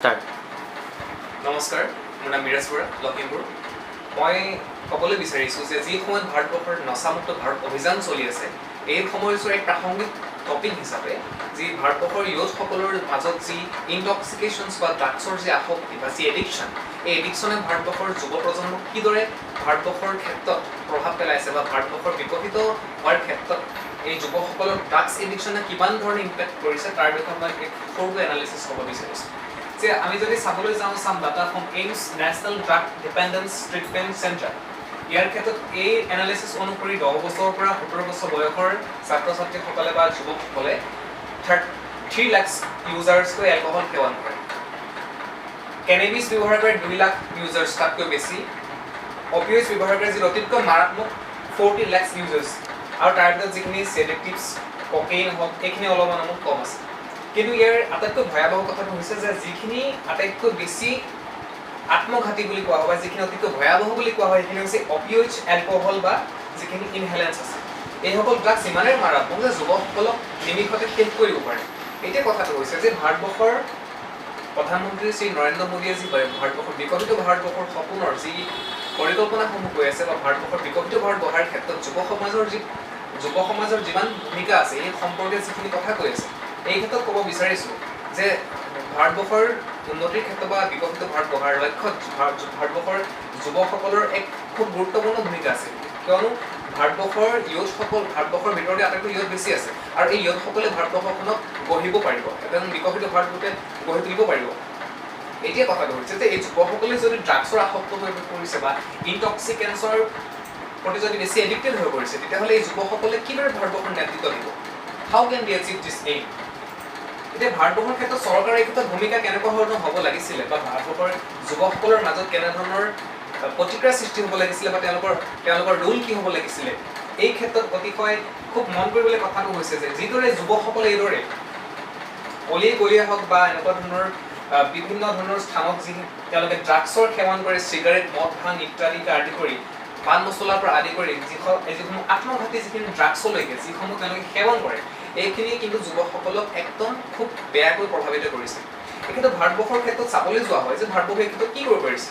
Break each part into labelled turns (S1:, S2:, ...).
S1: Start.
S2: নমস্কাৰ, মোৰ নাম মিৰাজ বৰা, লখিমপুৰ। মই ক'বলৈ বিচাৰিছোঁ যে যি সময়ত ভাৰতবৰ্ষৰ নচামুক্ত ভাৰত অভিযান চলি আছে, এই সময়ছোৱাৰ এক প্ৰাসংগিক টপিক হিচাপে যি ভাৰতবৰ্ষৰ ইয়ুথসকলৰ মাজত যি ইনটক্সিকেশ্যনছ বা ড্ৰাগছৰ যি আসক্তি বা যি এডিকশ্যন, এই এডিকশ্যনে ভাৰতবৰ্ষৰ যুৱ প্ৰজন্মক কিদৰে ভাৰতবৰ্ষৰ ক্ষেত্ৰত প্ৰভাৱ পেলাইছে বা ভাৰতবৰ্ষৰ বিকশিত হোৱাৰ ক্ষেত্ৰত এই যুৱকসকলৰ ড্ৰাগছ এডিকশ্যনে কিমান ধৰণে ইম্পেক্ট কৰিছে তাৰ বিষয়ে মই এক সৰুকৈ এনালিচিছ ক'ব বিচাৰিছোঁ। যে আমি যদি চাবলৈ যাওঁ some data from AIIMS national drug dependence treatment centre, ইয়াৰ ক্ষেত্ৰত এই এনালিচিছ অনুসৰি 10 বছৰৰ পৰা 17 বছৰ বয়সৰ ছাত্ৰ ছাত্ৰীসকলে বা যুৱকসকলে 3 লাখ ইউজাৰ্ছকৈ এলকহল সেৱন কৰে। কেনেবিছ ব্যৱহাৰ কৰে 2 লাখ ইউজাৰ্ছ, তাতকৈ বেছি। অপিঅইডছ ব্যৱহাৰ কৰে যি অতিতকৈ মাৰাত্মক 40 লাখ ইউজাৰ্ছ, আৰু তাৰ ভিতৰত যিখিনি ছেডেটিভছ ককেইন হওক এইখিনি অলপমান কম আছে। কিন্তু ইয়াৰ আটাইতকৈ ভয়াৱহ কথাটো হৈছে যে যিখিনি আটাইতকৈ বেছি আত্মঘাতী বুলি কোৱা হয় বা যিখিনি অতিকৈ ভয়াৱহ বুলি কোৱা হয় সেইখিনি হৈছে অপিঅইডছ, এলকহল বা যিখিনি ইনহেলেঞ্চ আছে। এইসকল ড্ৰাগছ ইমানেই মাৰাত্মক যে যুৱকসকলক নিমিষতে শেষ কৰিব পাৰে। এতিয়া কথাটো হৈছে যে ভাৰতবৰ্ষৰ প্ৰধানমন্ত্ৰী শ্ৰী নৰেন্দ্ৰ মোদীয়ে যি ভাৰতবৰ্ষৰ বিকশিত ভাৰতবৰ্ষৰ সপোনৰ যি পৰিকল্পনাসমূহ কৈ আছে বা ভাৰতবৰ্ষৰ বিকশিত ভাৰত গঢ়াৰ ক্ষেত্ৰত যুৱ সমাজৰ যিমান ভূমিকা আছে এই সম্পৰ্কে যিখিনি কথা কৈ আছে, এই ক্ষেত্ৰত ক'ব বিচাৰিছোঁ যে ভাৰতবৰ্ষৰ উন্নতিৰ ক্ষেত্ৰত বা বিকশিত ভাৰত গঢ়াৰ লক্ষ্যত ভাৰতবৰ্ষৰ যুৱকসকলৰ এক খুব গুৰুত্বপূৰ্ণ ভূমিকা আছে। কিয়নো ভাৰতবৰ্ষৰ ভাৰতবৰ্ষৰ ভিতৰতে আটাইতকৈ ইয়ুথ বেছি আছে, আৰু এই ইয়ুথসকলে ভাৰতবৰ্ষখনক গঢ়িব পাৰিব, এজন বিকশিত ভাৰতৰূপে গঢ়ি তুলিব পাৰিব। এতিয়া কথাটো হৈছে যে এই যুৱকসকলে যদি ড্ৰাগছৰ আসক্ত হৈ পৰিছে বা ইনটক্সিকেঞ্চৰ প্ৰতি যদি বেছি এডিক্টেড হৈ পৰিছে, তেতিয়াহ'লে এই যুৱকসকলে কিদৰে ভাৰতবৰ্ষৰ নেতৃত্ব দিব? How can they achieve this aim? এতিয়া ভাৰতবৰ্ষৰ ক্ষেত্ৰত চৰকাৰৰ এই ক্ষেত্ৰত ভূমিকা কেনেকুৱা ধৰণৰ হ'ব লাগিছিলে বা ভাৰতবৰ্ষৰ যুৱকসকলৰ মাজত কেনেধৰণৰ প্ৰতিক্ৰিয়াৰ সৃষ্টি হ'ব লাগিছিলে বা তেওঁলোকৰ ৰোল কি হ'ব লাগিছিলে, এই ক্ষেত্ৰত অতিশয় খুব মন কৰিবলৈ কথাটো হৈছে যে যিদৰে যুৱকসকলে এইদৰে অলিয়ে গলিয়ে হওক বা এনেকুৱা ধৰণৰ বিভিন্ন ধৰণৰ স্থানত যি তেওঁলোকে ড্ৰাগছৰ সেৱন কৰে, চিগাৰেট, মদ, ভাং ইত্যাদিকে আদি কৰি পাণ মছলাৰ পৰা আদি কৰি যিসমূহ আত্মঘাতী যিখিনি ড্ৰাগছলৈকে যিসমূহ তেওঁলোকে সেৱন কৰে, এইখিনিয়ে কিন্তু যুৱকসকলক একদম খুব বেয়াকৈ প্ৰভাৱিত কৰিছে। এই ক্ষেত্ৰত ভাৰতবৰ্ষৰ ক্ষেত্ৰত চাবলৈ যোৱা হয় যে ভাৰতবৰ্ষে এই ক্ষেত্ৰত কি কৰিব পাৰিছে।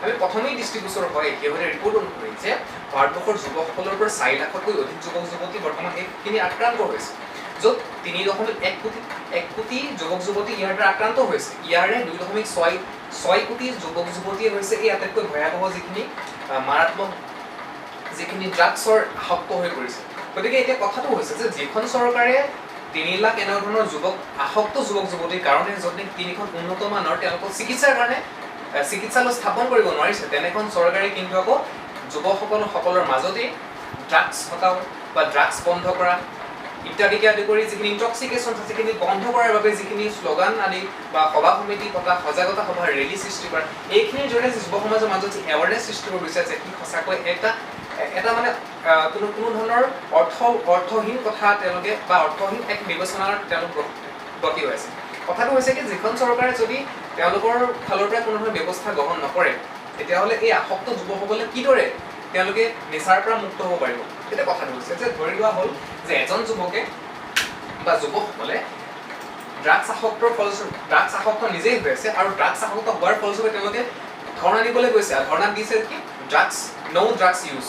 S2: আমি প্ৰথমেই দৃষ্টিগোচৰ হয় শেহতীয়া ৰিপৰ্ট অনুসৰি যে ভাৰতবৰ্ষৰ যুৱকসকলৰ পৰা 4 লাখতকৈ অধিক যুৱক যুৱতী বৰ্তমান এইখিনি আক্ৰান্ত হৈছে, য'ত 3.1 কোটি যুৱক যুৱতী ইয়াৰ দ্বাৰা আক্ৰান্ত হৈছে। ইয়াৰে 2.6 কোটি যুৱক যুৱতীয়ে হৈছে এই আটাইতকৈ ভয়াৱহ যিখিনি মাৰাত্মক যিখিনি ড্ৰাগছৰ আসক্ত হৈ পৰিছে। গতিকে এতিয়া কথাটো হৈছে যে যিখন চৰকাৰে 3 লাখ এনেধৰণৰ আসক্ত যুৱক যুৱতীৰ কাৰণে যদি 3খন উন্নত মানৰ তেওঁলোকক চিকিৎসাৰ কাৰণে চিকিৎসালয় স্থাপন কৰিব নোৱাৰিছে, তেনেখন চৰকাৰে কিন্তু আকৌ যুৱকসকলৰ মাজতেই ড্ৰাগছ হটাও বা ড্ৰাগছ বন্ধ কৰা ইত্যাদিকে আদি কৰি যিখিনি ইনটক্সিকেশ্যন আছে সেইখিনি বন্ধ কৰাৰ বাবে যিখিনি শ্লোগান আদি বা সভা সমিতি পতা, সজাগতা সভা, ৰেলী সৃষ্টি কৰা, এইখিনিৰ জৰিয়তে যুৱ সমাজৰ মাজত যি এৱাৰনেছ সৃষ্টি কৰিব বিচাৰিছে, সি সঁচাকৈ এটা মানে কোনো ধৰণৰ অৰ্থহীন কথা তেওঁলোকে বা অৰ্থহীন এক বিবেচনাৰ তেওঁলোক গতি হৈ আছে। কথাটো হৈছে কি যিখন চৰকাৰে যদি তেওঁলোকৰ ফালৰ পৰা কোনো ধৰণৰ ব্যৱস্থা গ্ৰহণ নকৰে, তেতিয়াহ'লে এই আসক্ত যুৱকসকলে কিদৰে তেওঁলোকে নিচাৰ পৰা মুক্ত হ'ব পাৰিব? এতিয়া কথাটো হৈছে যে ধৰি লোৱা হ'ল যে এজন যুৱকে বা যুৱকসকলে ড্ৰাগছ আসক্ত নিজেই হৈ আছে, আৰু ড্ৰাগছ আসক্ত হোৱাৰ ফলস্বৰূপে তেওঁলোকে ধৰ্ণা দিবলৈ গৈছে, আৰু ধৰ্ণাত দিছে কি নো ড্ৰাগছ ইউজ,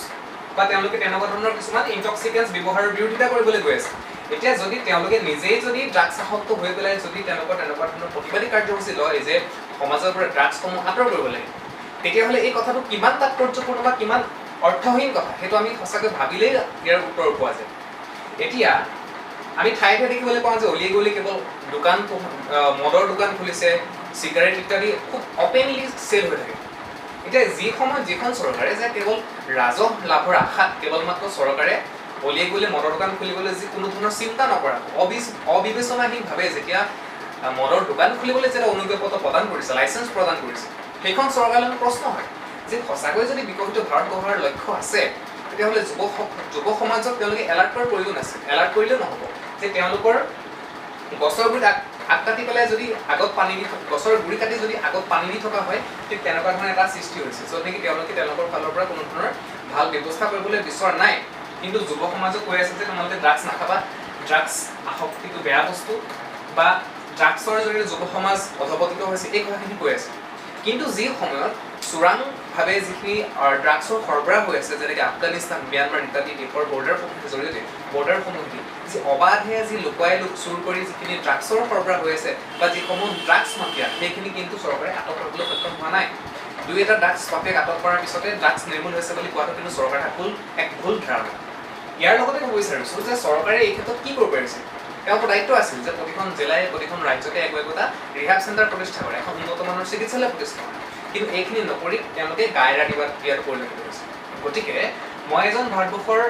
S2: বা তেওঁলোকে তেনেকুৱা ধৰণৰ কিছুমান ইনটক্সিকেঞ্চ ব্যৱহাৰৰ বিৰোধিতা কৰিবলৈ গৈ আছে। এতিয়া যদি তেওঁলোকে নিজেই যদি ড্ৰাগছ আসক্ত হৈ পেলাই যদি তেনেকুৱা ধৰণৰ প্ৰতিবাদী কাৰ্যসূচী লয় যে সমাজৰ পৰা ড্ৰাগছসমূহ আঁতৰ কৰিব লাগে, তেতিয়াহ'লে এই কথাটো কিমান তাৎপৰ্যপূৰ্ণ বা কিমান অৰ্থহীন কথা সেইটো আমি সঁচাকৈ ভাবিলেই ইয়াৰ উত্তৰ পোৱা যায়। এতিয়া আমি ঠায়ে ঠায়ে দেখিবলৈ পাওঁ যে অলিয়ে গলিয়ে কেৱল মদৰ দোকান খুলিছে, চিগাৰেট ইত্যাদি খুব অপেনলি চেল হৈ থাকে। এতিয়া যিখন চৰকাৰে যে কেৱল ৰাজহ লাভৰ আশাত কেৱল মাত্ৰ চৰকাৰে অলিয়ে গলিয়ে মদৰ দোকান খুলিবলৈ যি কোনো ধৰণৰ চিন্তা নকৰা, অবিবেচনাহীনভাৱে যেতিয়া মদৰ দোকান খুলিবলৈ যেতিয়া অনুজ্ঞা পত্ৰ প্ৰদান কৰিছে, লাইচেঞ্চ প্ৰদান কৰিছে, সেইখন চৰকাৰলৈ প্ৰশ্ন হয় যে সঁচাকৈ যদি বিকশিত ভাৰত গঢ়াৰ লক্ষ্য আছে, তেতিয়াহ'লে যুৱ সমাজক তেওঁলোকে এলাৰ্ট কৰাৰ প্ৰয়োজন আছে। এলাৰ্ট কৰিলেও নহ'ব যে তেওঁলোকৰ গছৰ গুৰিত আগ কাটি পেলাই যদি গছৰ গুৰি কাটি যদি আগত পানী দি থকা হয়, ঠিক তেনেকুৱা ধৰণৰ এটা সৃষ্টি হৈছে, য'ত নেকি তেওঁলোকে তেওঁলোকৰ ফালৰ পৰা কোনো ধৰণৰ ভাল ব্যৱস্থা কৰিবলৈ বিচৰা নাই, কিন্তু যুৱ সমাজক কৈ আছে যে তোমালোকে ড্ৰাগছ নাখাবা, ড্ৰাগছ আসক্তিটো বেয়া বস্তু, বা ড্ৰাগছৰ জৰিয়তে যুৱ সমাজ অধপতিত হৈছে এই কথাখিনি কৈ আছে। কিন্তু যি সময়ত চোৰাংভাৱে যিখিনি ড্ৰাগছৰ সৰবৰাহ হৈ আছে, যেনেকৈ আফগানিস্তান, ম্যানমাৰ ইত্যাদি দেশৰ বৰ্ডাৰসমূহৰ জৰিয়তে বৰ্ডাৰসমূহেদি যি অবাধে যি লুকুৱাই চুৰ কৰি যিখিনি ড্ৰাগছৰ সৰবৰাহ হৈ আছে বা যিসমূহ ড্ৰাগছ মাফিয়া, সেইখিনি কিন্তু চৰকাৰে আটক কৰিবলৈ সক্ষম হোৱা নাই। দুই এটা ড্ৰাগছ মাফিয়াক আটক কৰাৰ পিছতে ড্ৰাগছ নিৰ্মূল হৈছে বুলি কোৱাটো কিন্তু চৰকাৰে এক ভুল ধাৰণা। ইয়াৰ লগতে ক'ব বিচাৰিছোঁ যে চৰকাৰে এই ক্ষেত্ৰত কি কৰিব পাৰিছে। তেওঁলোকৰ দায়িত্ব আছিল যে প্ৰতিখন জিলাই প্ৰতিখন ৰাজ্যতে একোটা ৰিহাব চেণ্টাৰ প্ৰতিষ্ঠা কৰে, এখন উন্নত মানৰ চিকিৎসালয় প্ৰতিষ্ঠা কৰে। কিন্তু এইখিনি নকৰি তেওঁলোকে গায়ৰা দিয়াটো পৰিলক্ষিত হৈছে। গতিকে মই এজন ভাৰতবৰ্ষৰ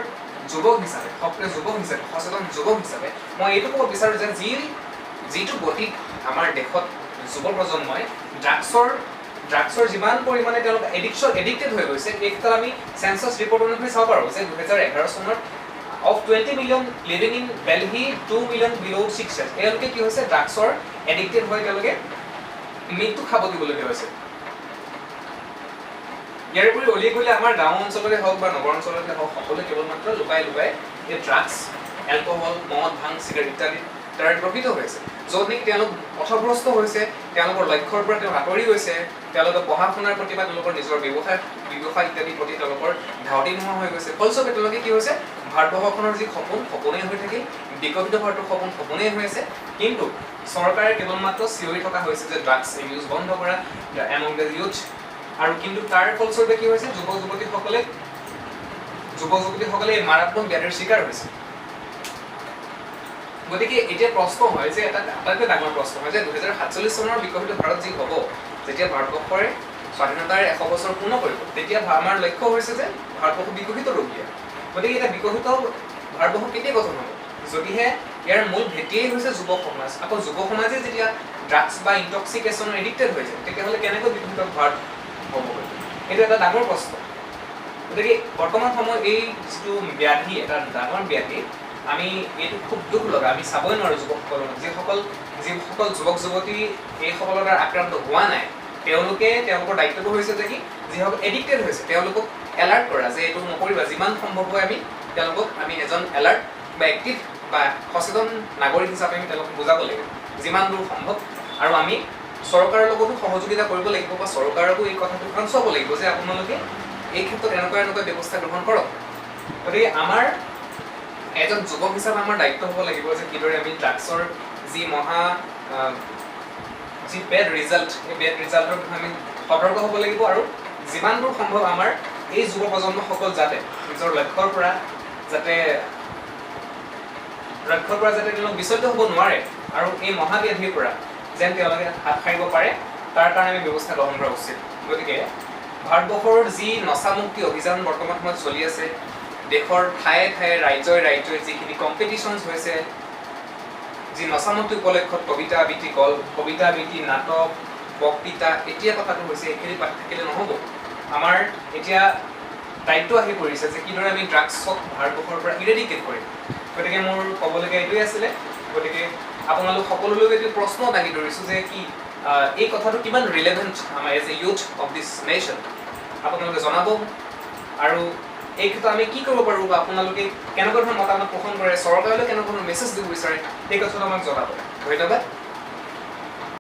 S2: যুৱক হিচাপে, সক্ৰিয় যুৱক হিচাপে, সচেতন যুৱক হিচাপে মই এইটো ক'ব বিচাৰোঁ যে যিটো গতিত আমাৰ দেশত যুৱ প্ৰজন্মই ড্ৰাগছৰ যিমান পৰিমাণে তেওঁলোক এডিক্টেড হৈ গৈছে, এই ক্ষেত্ৰত আমি চেঞ্চাছ ৰিপৰ্ট অনুসৰি চাব পাৰোঁ যে 2011 চনত of 20 million living in Delhi, 2 million below 6 years. এওঁলোকে কি হৈছে ড্ৰাগছৰ এডিক্টেড হৈ তেওঁলোকে মৃত্যু খাব দিবলগীয়া হৈছে। ইয়াৰ উপৰি অলিয়ে গলিয়ে আমাৰ গাঁও অঞ্চলতে হওক বা নগৰ অঞ্চলতে হওক সকলোৱে কেৱল মাত্ৰ লুকাই এই ড্ৰাগছ, এলকহল, মদ, ভাং, চিগাৰেট ইত্যাদি দ্বাৰা প্ৰকৃত হৈছে, য'ত নেকি তেওঁলোক পথভ্ৰষ্ট হৈছে, তেওঁলোকৰ লক্ষ্যৰ পৰা তেওঁ আঁতৰি গৈছে, তেওঁলোকে পঢ়া শুনাৰ প্ৰতি বা তেওঁলোকৰ নিজৰ ব্যৱসায় ইত্যাদিৰ প্ৰতি তেওঁলোকৰ ধাউতি নোহোৱা হৈ গৈছে। ফলস্বৰূপে তেওঁলোকে কি হৈছে ভাৰতবৰ্ষখনৰ যি সপোনেই হৈ থাকিল, বিকশিত ভাৰতৰ সপোনেই হৈ আছে, কিন্তু চৰকাৰে কেৱল মাত্ৰ চিঞৰি থকা হৈছে যে ড্ৰাগছ ইউজ বন্ধ কৰা এমং দ্য ইউথ, আৰু কিন্তু তাৰ ফলস্বৰূপে কি হৈছে যুৱক যুৱতীসকলে এই মাৰাত্মক ব্যাধিৰ চিকাৰ হৈছে। গতিকে এতিয়া প্ৰশ্ন হয় যে আটাইতকৈ ডাঙৰ প্ৰশ্ন হয় যে 2047 চনৰ বিকশিত ভাৰত যি হ'ব, যেতিয়া ভাৰতবৰ্ষৰে স্বাধীনতাৰ 100 বছৰ পূৰ্ণ কৰিব, তেতিয়া আমাৰ লক্ষ্য হৈছে যে ভাৰতবৰ্ষ বিকশিত ৰূপ দিয়া। গতিকে এতিয়া বিকশিত ভাৰতবৰ্ষ কেতিয়া গঠন হ'ব, যদিহে ইয়াৰ মূল ভেটিয়েই হৈছে যুৱ সমাজ। আকৌ যুৱ সমাজে যেতিয়া ড্ৰাগছ বা ইনটক্সিকেশ্যনৰ এডিক্টেড হৈ যায়, তেতিয়াহ'লে কেনেকৈ বিকশিত ভাৰত হ'বগৈ? এইটো এটা ডাঙৰ প্ৰশ্ন। গতিকে বৰ্তমান সময়ত এই যিটো ব্যাধি, এটা ডাঙৰ ব্যাধি, আমি এইটো খুব দুখ লগা, আমি চাবই নোৱাৰোঁ যুৱকসকলক। যিসকল যুৱক যুৱতী এইসকলৰ দ্বাৰা আক্ৰান্ত হোৱা নাই, তেওঁলোকৰ দায়িত্বটো হৈছে যে কি, যিসকল এডিক্টেড হৈছে তেওঁলোকক এলাৰ্ট কৰা যে এইটো নকৰিবা। যিমান সম্ভৱ হয় আমি এজন এলাৰ্ট বা এক্টিভ বা সচেতন নাগৰিক হিচাপে আমি তেওঁলোকক বুজাব লাগিব যিমান দূৰ সম্ভৱ, আৰু আমি চৰকাৰৰ লগতো সহযোগিতা কৰিব লাগিব বা চৰকাৰকো এই কথাটো চাব লাগিব যে আপোনালোকে এই ক্ষেত্ৰত এনেকুৱা ব্যৱস্থা গ্ৰহণ কৰক। গতিকে আমাৰ এজন যুৱক হিচাপে আমাৰ দায়িত্ব হ'ব লাগিব যে কিদৰে আমি ড্ৰাগছৰ যি বেড ৰিজাল্ট, এই বেড ৰিজাল্টৰ বিষয়ে আমি সতৰ্ক হ'ব লাগিব, আৰু যিমান দূৰ সম্ভৱ আমাৰ এই যুৱ প্ৰজন্মসকল যাতে নিজৰ লক্ষ্যৰ পৰা যাতে তেওঁলোক বিচলিত হ'ব নোৱাৰে, আৰু এই মহাব্যাধিৰ পৰা যেন তেওঁলোকে হাত সাৰিব পাৰে, তাৰ কাৰণে আমি ব্যৱস্থা গ্ৰহণ কৰা উচিত। গতিকে ভাৰতবৰ্ষৰ যি নচামুক্তি অভিযান বৰ্তমান সময়ত চলি আছে, দেশৰ ঠায়ে ঠায়ে ৰাজ্যই যিখিনি কম্পিটিশ্যনছ হৈছে, যি নচামুক্তি উপলক্ষত কবিতা আবৃত্তি, নাটক, বক্তৃতা, এতিয়া কথাটো হৈছে এইখিনি পাঠ থাকিলে নহ'ব। আমাৰ এতিয়া দায়িত্ব আহি পৰিছে যে কিদৰে আমি ড্ৰাগছক ভাৰতবৰ্ষৰ পৰা ইৰেডিকেট কৰিম। গতিকে মোৰ ক'বলগীয়া এইটোৱে আছিলে। গতিকে আপোনালোক সকলোলৈ এইটো প্ৰশ্ন দাঙি ধৰিছোঁ যে কি এই কথাটো কিমান ৰিলেভেণ্ট আমাৰ as a youth of this nation, আপোনালোকে জনাব। আৰু এই ক্ষেত্ৰত আমি কি কৰিব পাৰোঁ বা আপোনালোকে কেনেকুৱা ধৰণৰ মতামত পোষণ কৰে, চৰকাৰলৈ কেনেকুৱা ধৰণৰ মেছেজ দিব বিচাৰে, সেই কথাটো আমাক জনাব। ধন্যবাদ।